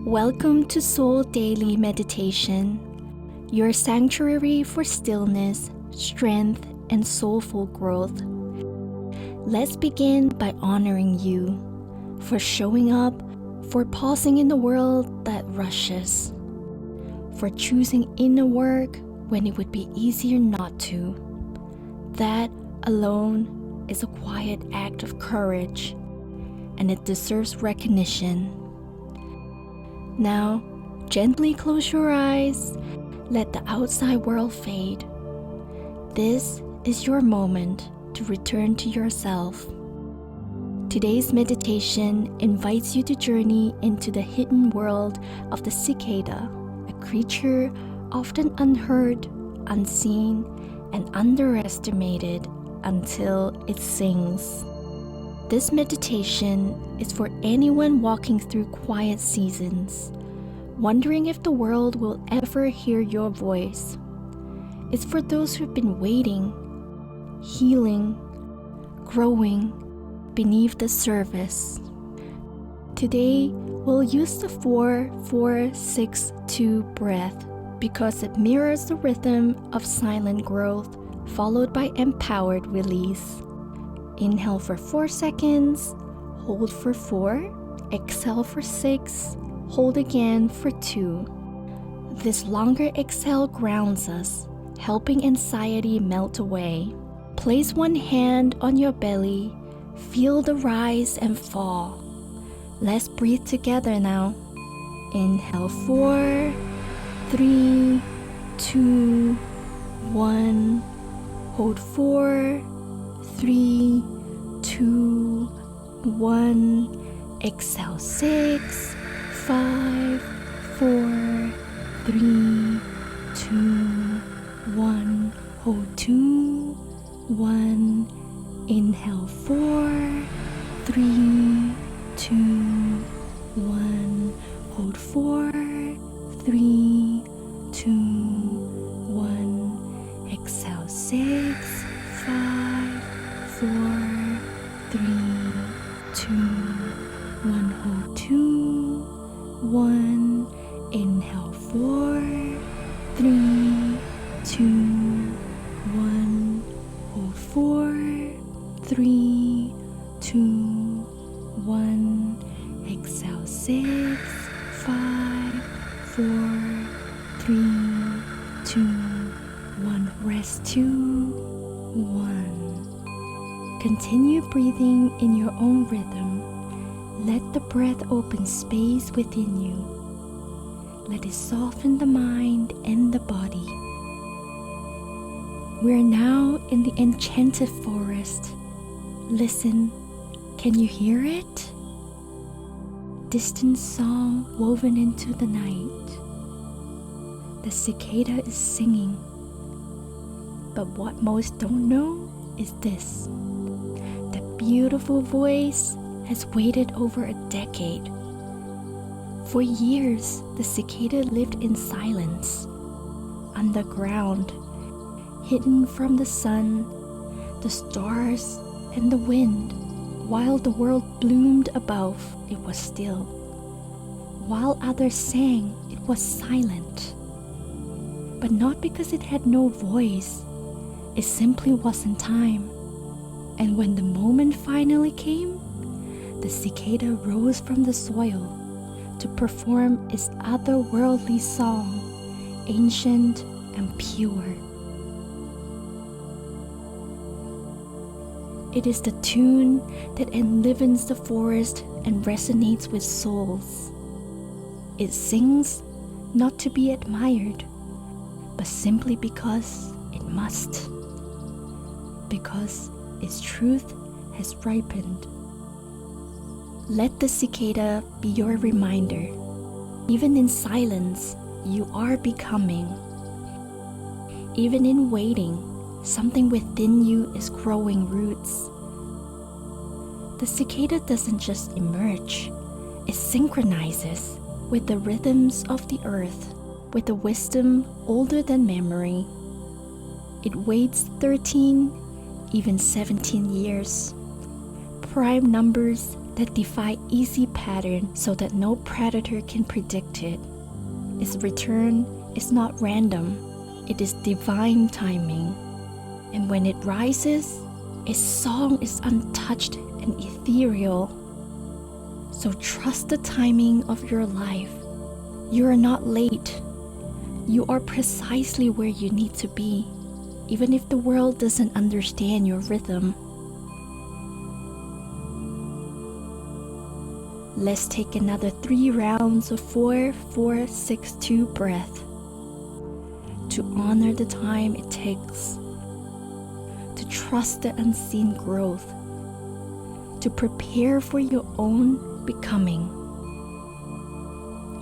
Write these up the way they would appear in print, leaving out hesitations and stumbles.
Welcome to Soul Daily Meditation, your sanctuary for stillness, strength, and soulful growth. Let's begin by honoring you for showing up, for pausing in the world that rushes, for choosing inner work when it would be easier not to. That alone is a quiet act of courage, and it deserves recognition. Now, gently close your eyes, let the outside world fade. This is your moment to return to yourself. Today's meditation invites you to journey into the hidden world of the cicada, a creature often unheard, unseen, and underestimated until it sings. This meditation is for anyone walking through quiet seasons, wondering if the world will ever hear your voice. It's for those who've been waiting, healing, growing beneath the surface. Today, we'll use the 4-4-6-2 breath because it mirrors the rhythm of silent growth followed by empowered release. Inhale for 4 seconds, hold for 4, exhale for 6, hold again for 2. This longer exhale grounds us, helping anxiety melt away. Place one hand on your belly, feel the rise and fall. Let's breathe together now. Inhale 4, 3, 2, 1, hold 4, 3, 2, 1, exhale 6, 5, 4, 3, 2, 1, hold 2, 1, inhale 4, 3, 2, 1, hold 4, 3, 2, 1, exhale 6, 5, 4, 3, 2, 1, hold 2, 1, inhale 4, 3, 2, 1, hold 4, 3, 2, 1, exhale 6, 5, 4, 3, 2, 1, rest 2, 1. Continue breathing in your own rhythm. Let the breath open space within you. Let it soften the mind and the body. We're now in the enchanted forest. Listen, can you hear it? Distant song woven into the night. The cicada is singing. But what most don't know is this. The beautiful voice has waited over a decade. For years, the cicada lived in silence, underground, hidden from the sun, the stars, and the wind. While the world bloomed above, it was still. While others sang, it was silent. But not because it had no voice. It simply wasn't time. And when the moment finally came, the cicada rose from the soil to perform its otherworldly song, ancient and pure. It is the tune that enlivens the forest and resonates with souls. It sings not to be admired, but simply because it must. Because its truth has ripened. Let the cicada be your reminder. Even in silence, you are becoming. Even in waiting, something within you is growing roots. The cicada doesn't just emerge, it synchronizes with the rhythms of the earth, with a wisdom older than memory. It waits 13, even 17 years. Prime numbers that defy easy pattern so that no predator can predict it. Its return is not random, it is divine timing. And when it rises, its song is untouched and ethereal. So trust the timing of your life. You are not late. You are precisely where you need to be, even if the world doesn't understand your rhythm. Let's take another 3 rounds of 4-4-6-2 breath to honor the time it takes, to trust the unseen growth, to prepare for your own becoming.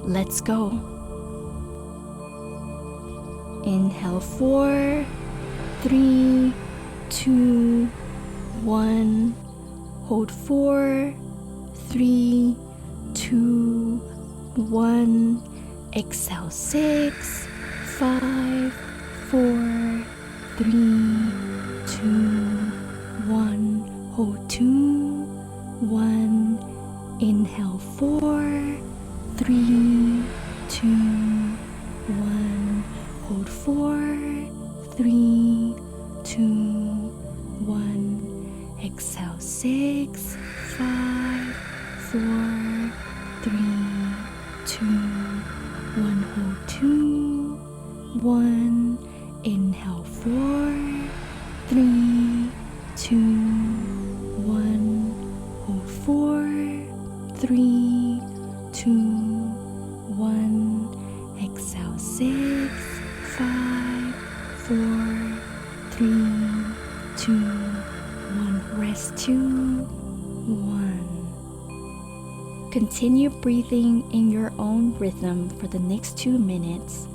Let's go. Inhale 4, 3, 2, 1. Hold 4, 3, 2, 1. Exhale 6, 5, 4, 3, 2, 1. Hold 2, 1. Inhale 4, 3, 2, 1. Hold 4, 3, 2, 1. Exhale 6, 5, 4, 3, 2, 1. Hold 2, 1. Inhale 4, 3, 2, 1. Hold 4, 3, 2, 1. Exhale 6, 5, 4, 3, 2, 1. Rest 2, 1. Continue breathing in your own rhythm for the next 2 minutes.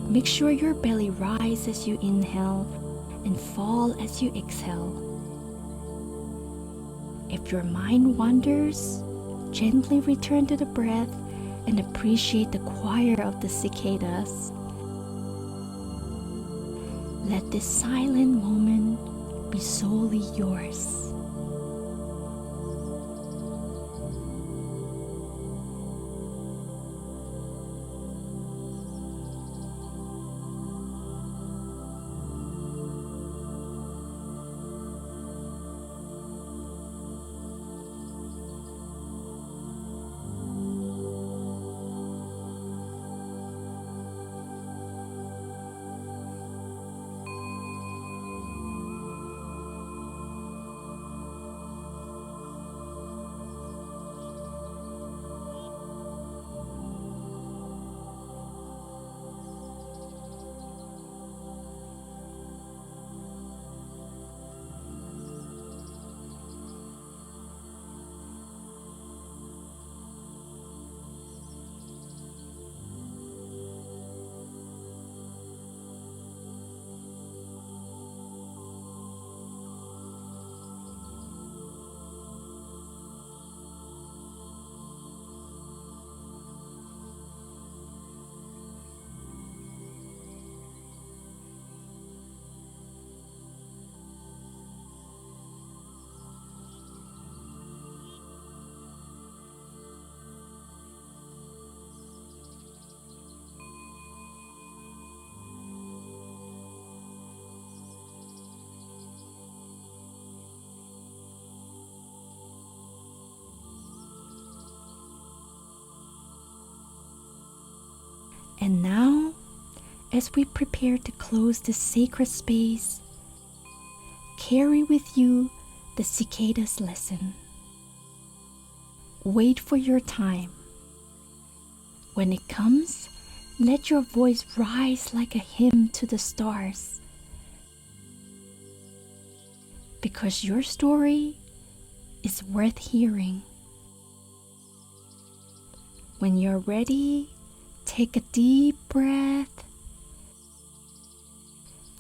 Make sure your belly rises as you inhale and fall as you exhale. If your mind wanders, gently return to the breath and appreciate the choir of the cicadas. Let this silent moment be solely yours. And now, as we prepare to close this sacred space, carry with you the cicadas lesson. Wait for your time. When it comes, let your voice rise like a hymn to the stars. Because your story is worth hearing. When you're ready, take a deep breath.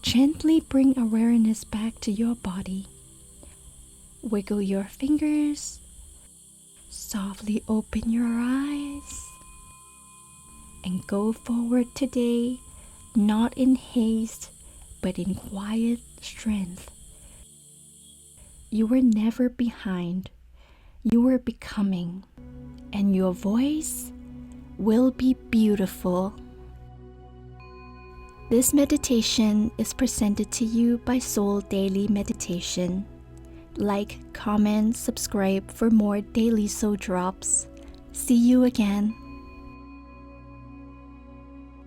Gently bring awareness back to your body. Wiggle your fingers. Softly open your eyes. And go forward today, not in haste, but in quiet strength. You were never behind. You are becoming, and your voice will be beautiful. This meditation is presented to you by Soul Daily Meditation. Like, comment, subscribe for more daily soul drops. See you again.